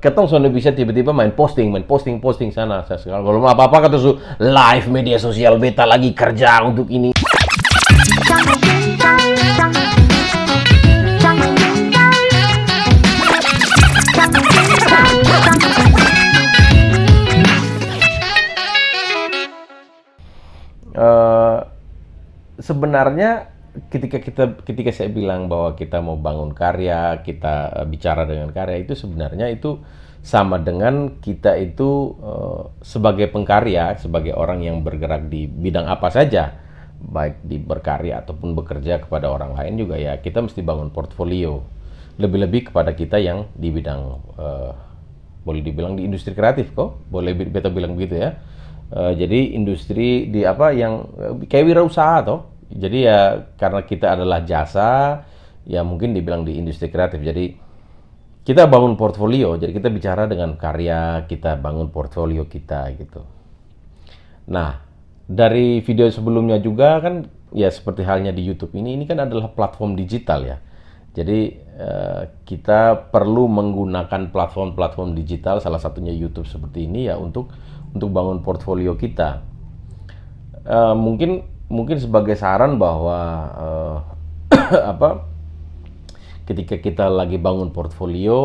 ketong soalnya bisa tiba-tiba main posting sana. Kalau mau apa-apa kata su live media sosial beta lagi kerja untuk ini. Sebenarnya ketika saya bilang bahwa kita mau bangun karya, kita bicara dengan karya, itu sebenarnya itu sama dengan kita itu sebagai pengkarya, sebagai orang yang bergerak di bidang apa saja, baik di berkarya ataupun bekerja kepada orang lain juga, ya kita mesti bangun portfolio. Lebih-lebih kepada kita yang di bidang boleh dibilang di industri kreatif kok, boleh beta bilang begitu ya. Jadi industri di apa yang kayak wirausaha toh. Jadi ya karena kita adalah jasa, ya mungkin dibilang di industri kreatif. Jadi kita bangun portfolio. Jadi kita bicara dengan karya, kita bangun portfolio kita gitu. Nah, dari video sebelumnya juga kan ya seperti halnya di YouTube ini kan adalah platform digital ya. Jadi kita perlu menggunakan platform digital, salah satunya YouTube seperti ini ya untuk bangun portfolio kita. Mungkin sebagai saran bahwa ketika kita lagi bangun portfolio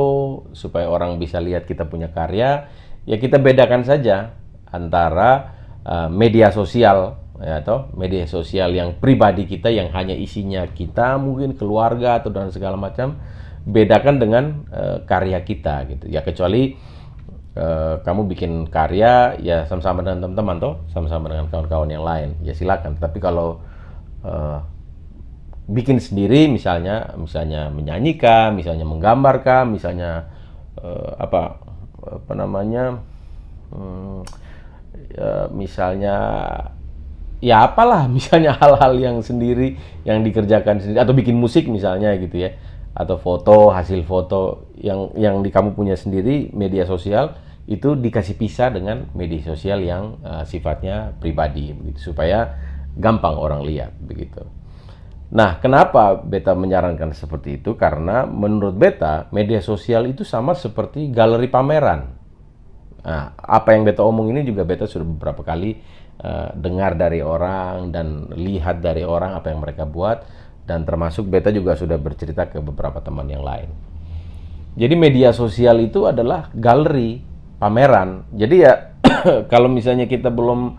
supaya orang bisa lihat kita punya karya, ya kita bedakan saja antara media sosial ya atau media sosial yang pribadi kita yang hanya isinya kita, mungkin keluarga atau dan segala macam, bedakan dengan karya kita gitu. Ya kecuali kamu bikin karya ya sama-sama dengan teman-teman toh, sama-sama dengan kawan-kawan yang lain, ya silakan. Tapi kalau bikin sendiri misalnya menyanyikan, misalnya menggambarkan, misalnya misalnya ya apalah, misalnya hal-hal yang sendiri yang dikerjakan sendiri, atau bikin musik misalnya gitu ya, atau hasil foto yang di kamu punya sendiri, media sosial itu dikasih pisah dengan media sosial yang sifatnya pribadi begitu, supaya gampang orang lihat begitu. Nah, kenapa beta menyarankan seperti itu? Karena menurut beta media sosial itu sama seperti galeri pameran. Nah, apa yang beta omong ini juga beta sudah beberapa kali dengar dari orang dan lihat dari orang apa yang mereka buat, dan termasuk beta juga sudah bercerita ke beberapa teman yang lain. Jadi media sosial itu adalah galeri pameran. Jadi ya kalau misalnya kita belum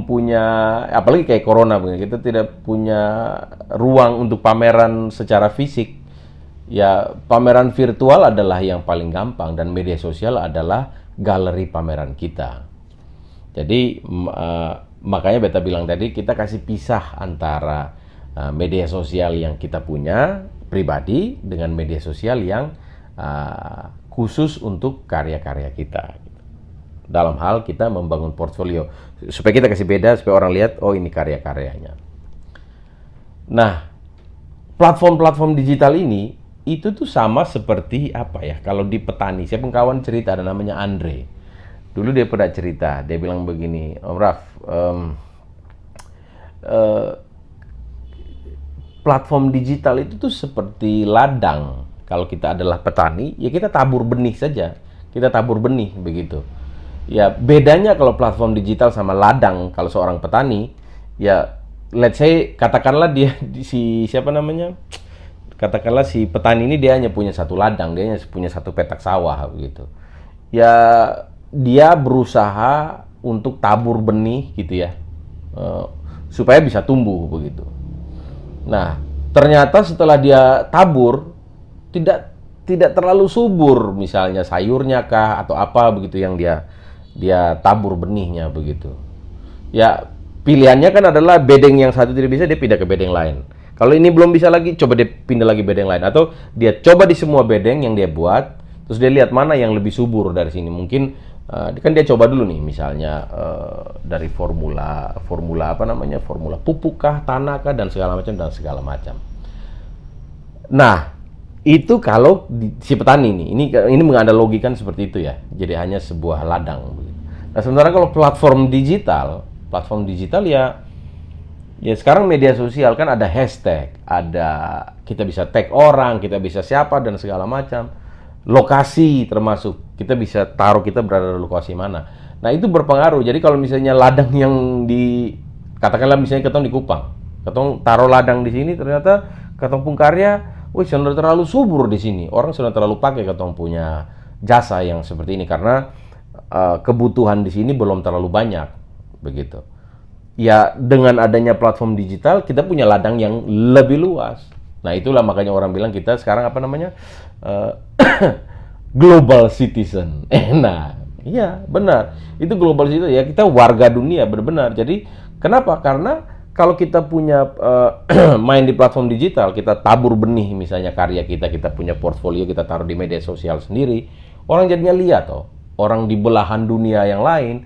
punya, apalagi kayak corona, kita tidak punya ruang untuk pameran secara fisik, ya pameran virtual adalah yang paling gampang, dan media sosial adalah galeri pameran kita. Jadi makanya beta bilang tadi, kita kasih pisah antara media sosial yang kita punya pribadi dengan media sosial yang khusus untuk karya-karya kita. Dalam hal kita membangun portfolio, supaya kita kasih beda, supaya orang lihat, oh ini karya-karyanya. Nah, platform digital ini itu tuh sama seperti apa ya? Kalau di petani, saya kawan cerita, ada namanya Andre. Dulu dia pernah cerita, dia bilang begini, Om Raf, platform digital itu tuh seperti ladang. Kalau kita adalah petani, ya kita tabur benih saja. Kita tabur benih begitu. Ya bedanya kalau platform digital sama ladang, kalau seorang petani, ya let's say katakanlah katakanlah si petani ini dia hanya punya satu ladang, dia hanya punya satu petak sawah begitu. Ya dia berusaha untuk tabur benih gitu ya, supaya bisa tumbuh begitu. Nah, ternyata setelah dia tabur tidak terlalu subur, misalnya sayurnya kah atau apa begitu yang dia tabur benihnya begitu. Ya pilihannya kan adalah bedeng yang satu tidak bisa, dia pindah ke bedeng lain. Kalau ini belum bisa lagi, coba dia pindah lagi bedeng lain, atau dia coba di semua bedeng yang dia buat, terus dia lihat mana yang lebih subur dari sini. Mungkin kan dia coba dulu nih, misalnya dari formula pupuk kah, tanah kah, dan segala macam. Nah, itu kalau si petani ini menganalogikan seperti itu ya. Jadi hanya sebuah ladang. Nah, sementara kalau platform digital ya sekarang media sosial kan ada hashtag, kita bisa tag orang, kita bisa siapa dan segala macam. lokasi termasuk. Kita bisa taruh kita berada di lokasi mana. Nah, itu berpengaruh. Jadi kalau misalnya ladang yang katakanlah misalnya ketong di Kupang, ketong taruh ladang di sini, ternyata ketong pun karya, wih, sudah terlalu subur di sini. Orang sudah terlalu pakai ketong punya jasa yang seperti ini karena kebutuhan di sini belum terlalu banyak, begitu. Ya, dengan adanya platform digital, kita punya ladang yang lebih luas. Nah, itulah makanya orang bilang kita sekarang apa namanya? Eh, global citizen. Nah, iya benar. Itu global citizen ya, kita warga dunia benar-benar. Jadi kenapa? Karena kalau kita punya main di platform digital, kita tabur benih misalnya karya kita, kita punya portfolio, kita taruh di media sosial sendiri, orang jadinya lihat toh. Orang di belahan dunia yang lain,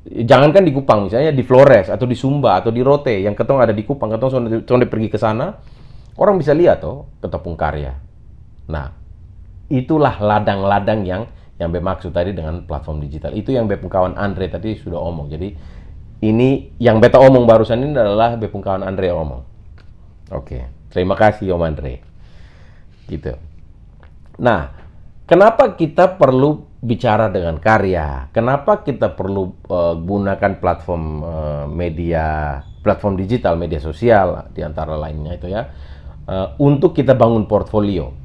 jangankan di Kupang misalnya di Flores atau di Sumba atau di Rote yang ketong ada di Kupang, ketong sonde pergi ke sana, orang bisa lihat toh ketong karya. Nah, itulah ladang-ladang yang bermaksud tadi dengan platform digital. Itu yang bepung kawan Andre tadi sudah omong. Jadi ini yang beta omong barusan ini adalah bepung kawan Andre omong. Oke, terima kasih Om Andre. Gitu. Nah, kenapa kita perlu bicara dengan karya? Kenapa kita perlu gunakan platform platform digital, media sosial di antara lainnya itu ya, untuk kita bangun portfolio.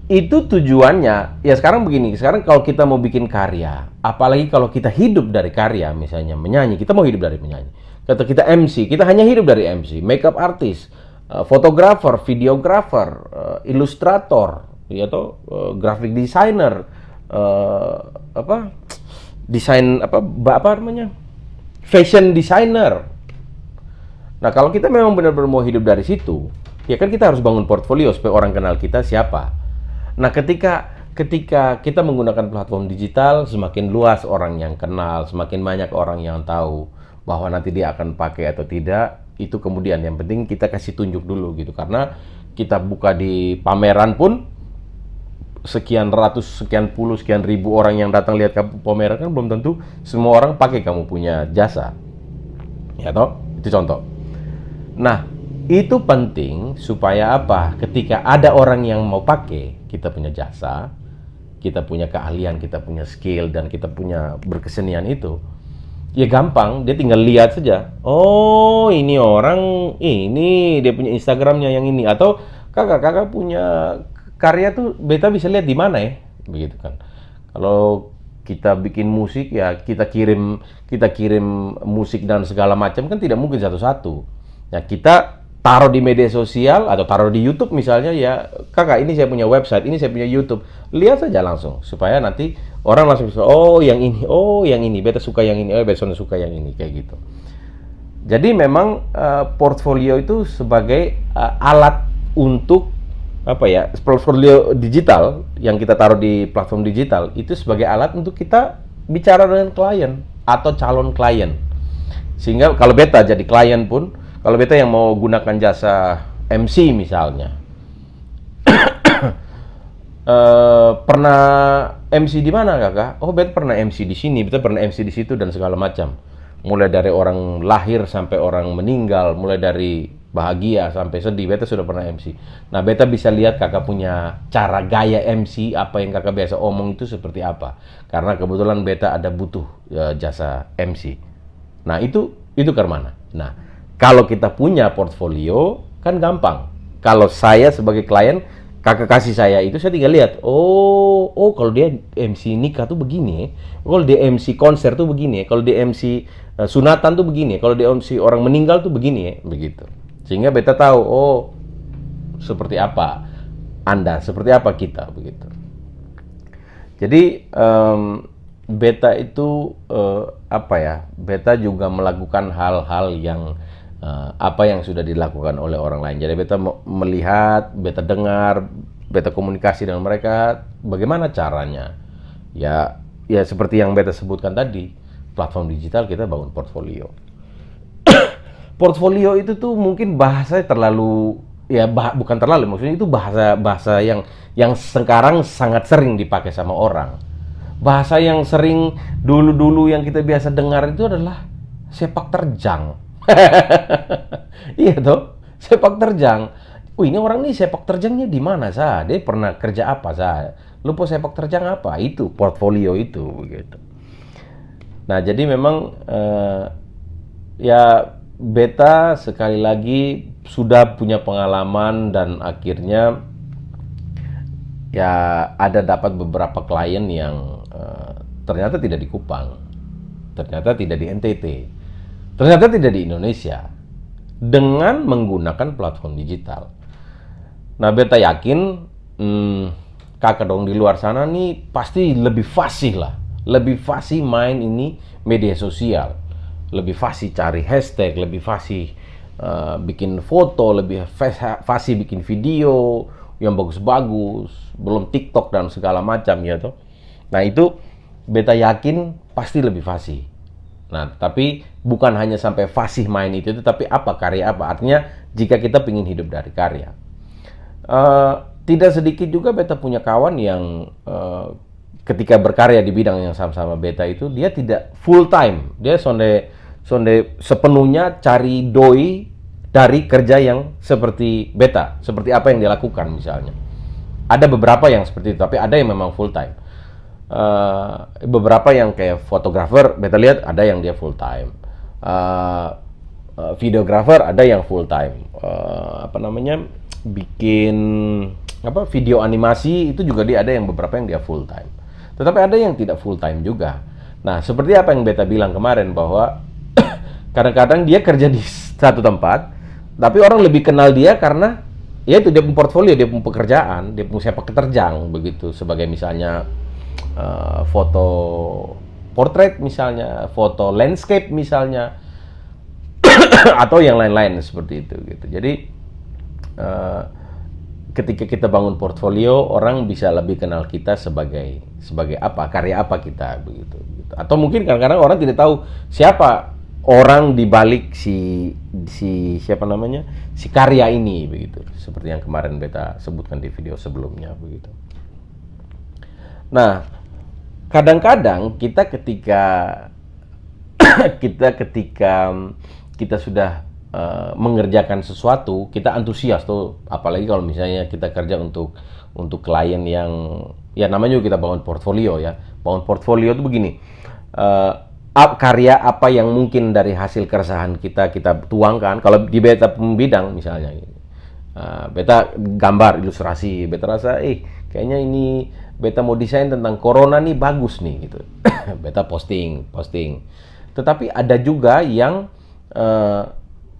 Itu tujuannya, ya sekarang begini, sekarang kalau kita mau bikin karya, apalagi kalau kita hidup dari karya, misalnya menyanyi, kita mau hidup dari menyanyi. Kata kita MC, kita hanya hidup dari MC, makeup artist, fotografer, videografer, ilustrator, ya toh, graphic designer, desain apa namanya, fashion designer. Nah, kalau kita memang benar-benar mau hidup dari situ, ya kan kita harus bangun portfolio supaya orang kenal kita siapa. Nah, ketika kita menggunakan platform digital, semakin luas orang yang kenal, semakin banyak orang yang tahu bahwa nanti dia akan pakai atau tidak, itu kemudian yang penting kita kasih tunjuk dulu gitu. Karena kita buka di pameran pun sekian ratus, sekian puluh, sekian ribu orang yang datang lihat kamu pameran kan belum tentu semua orang pakai kamu punya jasa. Ya toh? Itu contoh. Nah, itu penting supaya apa? Ketika ada orang yang mau pakai kita punya jasa, kita punya keahlian, kita punya skill, dan kita punya berkesenian itu, ya gampang, dia tinggal lihat saja. Oh, ini orang, ini dia punya Instagramnya yang ini, atau kakak punya karya tuh, beta bisa lihat di mana ya, begitu kan. Kalau kita bikin musik ya kita kirim musik dan segala macam kan tidak mungkin satu-satu. Ya kita taruh di media sosial atau taruh di YouTube misalnya, ya kakak ini saya punya website, ini saya punya YouTube, lihat saja langsung supaya nanti orang langsung bisa, oh yang ini, beta suka yang ini, oh beta suka yang ini, kayak gitu. Jadi memang portfolio itu sebagai alat untuk apa ya, portfolio digital yang kita taruh di platform digital itu sebagai alat untuk kita bicara dengan klien atau calon klien. Sehingga kalau beta jadi klien pun, kalau beta yang mau gunakan jasa MC misalnya, pernah MC di mana kakak? Oh, beta pernah MC di sini, beta pernah MC di situ dan segala macam. Mulai dari orang lahir sampai orang meninggal, mulai dari bahagia sampai sedih, beta sudah pernah MC. Nah, beta bisa lihat kakak punya cara gaya MC, apa yang kakak biasa omong itu seperti apa. Karena kebetulan beta ada butuh jasa MC. Nah, itu ke mana? Nah, kalau kita punya portfolio, kan gampang. Kalau saya sebagai klien, kakak kasih saya itu, saya tinggal lihat. Oh, kalau dia MC nikah tuh begini ya. Kalau dia MC konser tuh begini ya. Kalau dia MC sunatan tuh begini ya. Kalau dia MC orang meninggal tuh begini ya. Begitu. Sehingga beta tahu, oh, seperti apa Anda, seperti apa kita, begitu. Jadi, beta itu beta juga melakukan hal-hal yang apa yang sudah dilakukan oleh orang lain. Jadi beta melihat, beta dengar, beta komunikasi dengan mereka, bagaimana caranya. Ya seperti yang beta sebutkan tadi, platform digital kita bangun portfolio. Portfolio itu tuh mungkin bahasanya terlalu, bukan terlalu, maksudnya itu bahasa yang sekarang sangat sering dipakai sama orang. Bahasa yang sering dulu yang kita biasa dengar itu adalah sepak terjang. Iya toh, sepak terjang. oh ini orang ini sepak terjangnya di mana sah? Dia pernah kerja apa sah? Lu sepak terjang apa? Itu portfolio itu begitu. Nah, jadi memang ya beta sekali lagi sudah punya pengalaman dan akhirnya ya ada dapat beberapa klien yang ternyata tidak di Kupang, ternyata tidak di NTT, ternyata tidak di Indonesia dengan menggunakan platform digital. Nah, beta yakin kakak dong di luar sana nih pasti lebih fasih lah, lebih fasih main ini media sosial, lebih fasih cari hashtag, lebih fasih bikin foto, lebih fasih bikin video yang bagus-bagus, belum TikTok dan segala macam ya toh. Nah, itu beta yakin pasti lebih fasih. Nah, tapi bukan hanya sampai fasih main itu, tapi apa karya apa. Artinya jika kita ingin hidup dari karya. Tidak sedikit juga beta punya kawan yang ketika berkarya di bidang yang sama-sama beta itu, dia tidak full time. Dia sonde sepenuhnya cari doi dari kerja yang seperti beta, seperti apa yang dia lakukan misalnya. Ada beberapa yang seperti itu, tapi ada yang memang full time. Beberapa yang kayak fotografer, beta lihat ada yang dia full time. Videografer ada yang full time. Bikin video animasi itu juga dia ada yang beberapa yang dia full time. Tetapi ada yang tidak full time juga. Nah, seperti apa yang beta bilang kemarin bahwa kadang-kadang dia kerja di satu tempat, tapi orang lebih kenal dia karena ya itu dia punya portfolio, dia punya pekerjaan, dia punya sepak terjang begitu, sebagai misalnya foto portrait misalnya, foto landscape misalnya, atau yang lain-lain seperti itu gitu. Jadi ketika kita bangun portfolio, orang bisa lebih kenal kita sebagai apa, karya apa kita begitu. Atau mungkin kadang-kadang orang tidak tahu siapa orang di balik si karya ini begitu. Seperti yang kemarin beta sebutkan di video sebelumnya begitu. Nah, kadang-kadang kita ketika kita sudah mengerjakan sesuatu, kita antusias tuh, apalagi kalau misalnya kita kerja untuk klien yang ya namanya juga kita bangun portfolio ya. Bangun portfolio itu begini, karya apa yang mungkin dari hasil keresahan kita tuangkan. Kalau di beta bidang misalnya, beta gambar ilustrasi, beta rasa kayaknya ini beta mau desain tentang corona nih bagus nih gitu. Beta posting. Tetapi ada juga yang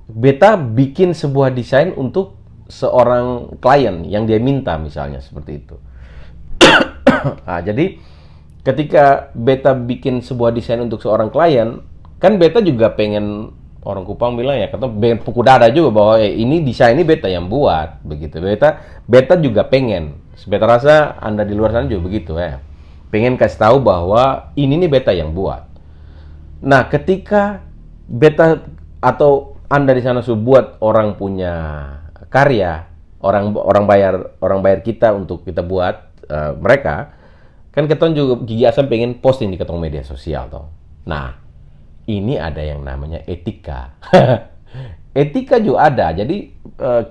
beta bikin sebuah desain untuk seorang klien yang dia minta misalnya seperti itu. Nah, jadi ketika beta bikin sebuah desain untuk seorang klien, kan beta juga pengen, orang Kupang bilang ya, kata pukul dada juga bahwa ini desain ini beta yang buat begitu. Beta juga pengen. Beta rasa Anda di luar sana juga begitu ya. Pengen kasih tahu bahwa ini nih beta yang buat. Nah, ketika beta atau Anda di sana sudah buat orang punya karya, orang bayar kita untuk kita buat mereka, kan ketong juga gigi asam pengen posting di ketong media sosial toh. Nah, ini ada yang namanya etika. Etika juga ada. Jadi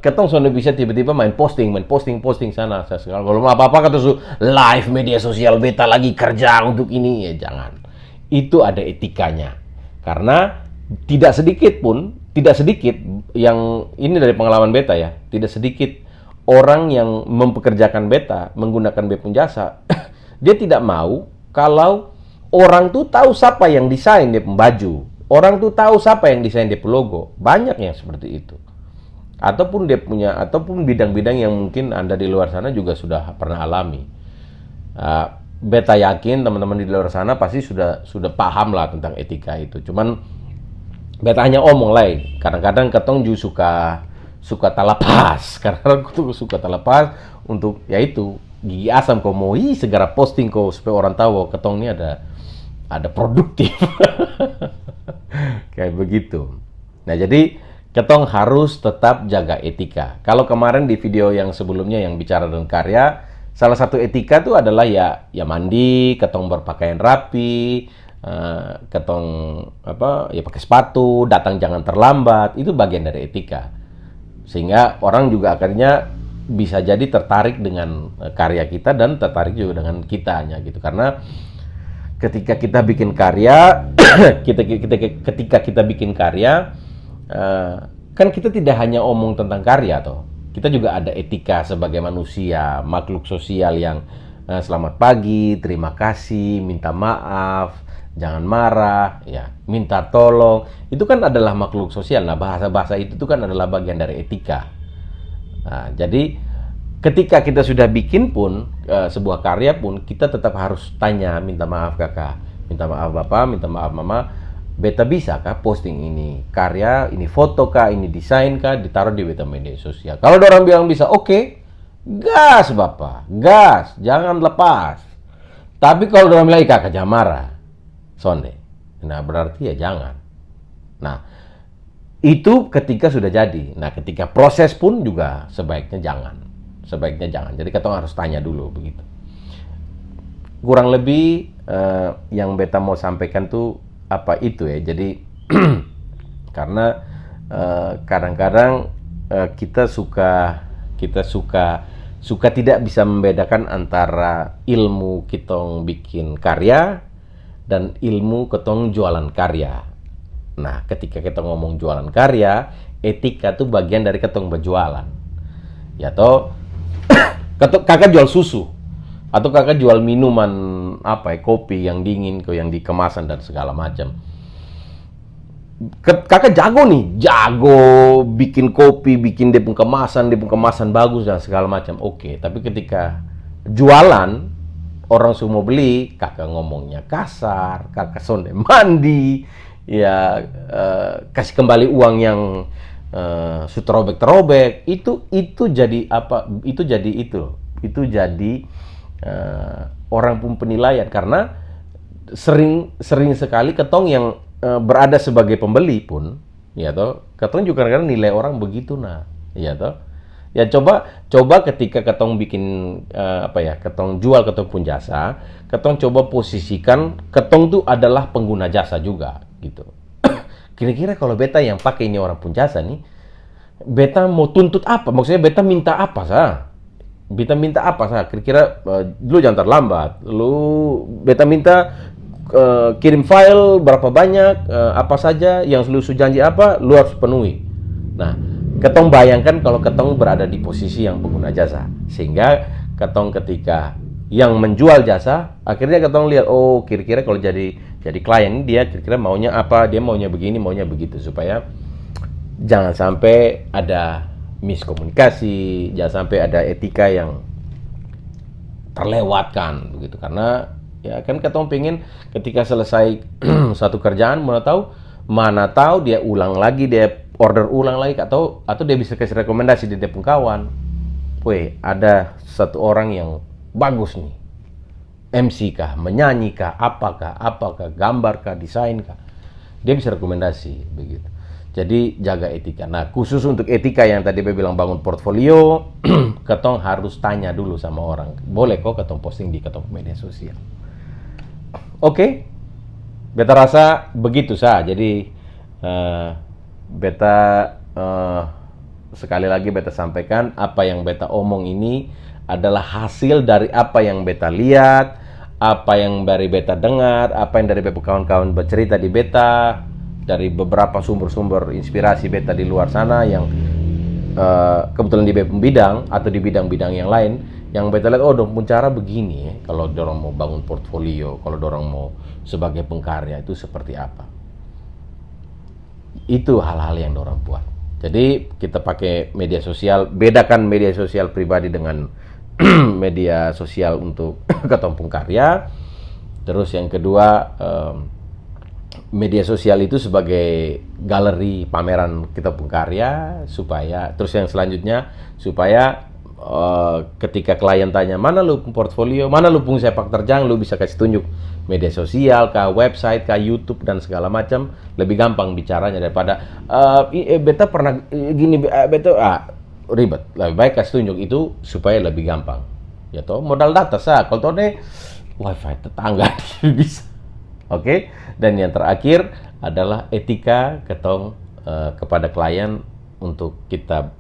ketong sudah bisa tiba-tiba main posting sana. Kalau mau apa-apa kata su live media sosial beta lagi kerja untuk ini, ya jangan. Itu ada etikanya. Karena tidak sedikit yang ini dari pengalaman beta ya, tidak sedikit orang yang mempekerjakan beta menggunakan beta pun jasa. Dia tidak mau kalau orang tuh tahu siapa yang desain dia baju, orang tuh tahu siapa yang desain dia logo. Banyak yang seperti itu. Ataupun bidang-bidang yang mungkin Anda di luar sana juga sudah pernah alami. Beta yakin teman-teman di luar sana pasti sudah paham lah tentang etika itu. Cuman beta hanya omong lah. Kadang-kadang ketong juga suka talapas. Karena aku suka talapas untuk yaitu gigi asam kau mau segera posting kau supaya orang tahu bahwa ketong ini ada produktif. Kayak begitu. Nah, jadi ketong harus tetap jaga etika. Kalau kemarin di video yang sebelumnya yang bicara tentang karya, salah satu etika itu adalah ya mandi, ketong berpakaian rapi, ketong pakai sepatu, datang jangan terlambat, itu bagian dari etika. Sehingga orang juga akhirnya bisa jadi tertarik dengan karya kita dan tertarik juga dengan kitanya gitu. Karena ketika kita bikin karya, ketika kita bikin karya, kan kita tidak hanya omong tentang karya toh. Kita juga ada etika sebagai manusia, makhluk sosial yang selamat pagi, terima kasih, minta maaf, jangan marah, ya, minta tolong. Itu kan adalah makhluk sosial. Nah, bahasa-bahasa itu tuh kan adalah bagian dari etika. Nah, jadi ketika kita sudah bikin pun sebuah karya pun, kita tetap harus tanya, minta maaf kakak, minta maaf bapak, minta maaf mama, beta bisa kah posting ini karya, ini foto kah, ini desain kah, ditaruh di beta media sosial. Kalau orang bilang bisa, oke, gas bapak, gas, jangan lepas. Tapi kalau orang bilang kakak jangan marah, sonde, nah berarti ya jangan. Nah, itu ketika sudah jadi. Nah, ketika proses pun juga sebaiknya jangan. Sebaiknya jangan. Jadi kita harus tanya dulu begitu. Kurang lebih yang beta mau sampaikan tuh apa itu ya. Jadi karena kadang-kadang kita suka tidak bisa membedakan antara ilmu kitong bikin karya dan ilmu ketong jualan karya. Nah, ketika kita ngomong jualan karya, etika tuh bagian dari ketong berjualan. Ya toh, kakak jual susu atau kakak jual minuman apa ya, kopi yang dingin, yang dikemasan dan segala macam. Kakak jago nih, jago bikin kopi, bikin dia kemasan bagus dan segala macam. Oke, tapi ketika jualan, orang semua beli, kakak ngomongnya kasar, kakak sonde mandi, ya kasih kembali uang yang terobek-terobek, itu jadi apa? Itu jadi orang pun penilaian, karena sering sekali ketong yang berada sebagai pembeli pun, ya toh, ketong juga kadang-kadang nilai orang begitu, nah, ya toh. Ya coba ketika ketong bikin ketong jual ketong pun jasa, ketong coba posisikan ketong tuh adalah pengguna jasa juga gitu. Kira-kira kalau beta yang pakai ini orang pun jasa nih, beta mau tuntut apa? Maksudnya beta minta apa sah? Beta minta apa sah? Kira-kira lu jangan terlambat. Beta minta kirim file berapa banyak, apa saja yang lu janji apa, lu harus penuhi. Nah, ketong bayangkan kalau ketong berada di posisi yang pengguna jasa, sehingga ketong ketika yang menjual jasa, akhirnya ketong lihat, oh kira-kira kalau jadi klien dia kira-kira maunya apa, dia maunya begini, maunya begitu, supaya jangan sampai ada miskomunikasi, jangan sampai ada etika yang terlewatkan begitu. Karena ya kan ketong pengen ketika selesai satu kerjaan, mana tahu dia ulang lagi, dia order ulang lagi, atau dia bisa kasih rekomendasi di dia pun kawan. Weh, ada satu orang yang bagus nih, MC kah, menyanyi kah, apakah, gambar kah, desain kah, dia bisa rekomendasi begitu. Jadi jaga etika. Nah, khusus untuk etika yang tadi saya bilang bangun portfolio, ketong harus tanya dulu sama orang, boleh kok ketong posting di ketong media sosial. Oke, beta rasa begitu sah. Jadi beta sekali lagi beta sampaikan, apa yang beta omong ini adalah hasil dari apa yang beta lihat, apa yang dari beta dengar, apa yang dari kawan-kawan bercerita di beta, dari beberapa sumber-sumber inspirasi beta di luar sana yang kebetulan di bidang atau di bidang-bidang yang lain, yang beta lihat, oh dong pun cara begini ya, kalau dorong mau bangun portfolio, kalau dorong mau sebagai pengkarya itu seperti apa. Itu hal-hal yang dorong buat. Jadi kita pakai media sosial, bedakan media sosial pribadi dengan media sosial untuk ketong pengkarya. Terus yang kedua, media sosial itu sebagai galeri pameran kita pengkarya, supaya terus yang selanjutnya supaya ketika klien tanya mana lu portfolio, mana lu pun sepak terjang, lu bisa kasih tunjuk media sosial, kah website, kah YouTube dan segala macam, lebih gampang bicaranya daripada beta pernah gini, beta ribet. Lebih baik kasih tunjuk itu supaya lebih gampang. Ya toh, modal data sah. Kalau toh deh wifi tetangga bisa. Oke. Dan yang terakhir adalah etika ketong kepada klien, untuk kita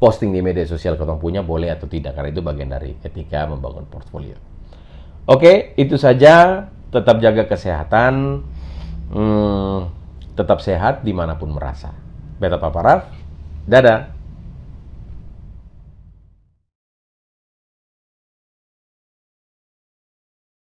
posting di media sosial kita punya boleh atau tidak, karena itu bagian dari etika membangun portfolio. Oke, itu saja. Tetap jaga kesehatan, tetap sehat dimanapun merasa. Beta Paparaf, dadah.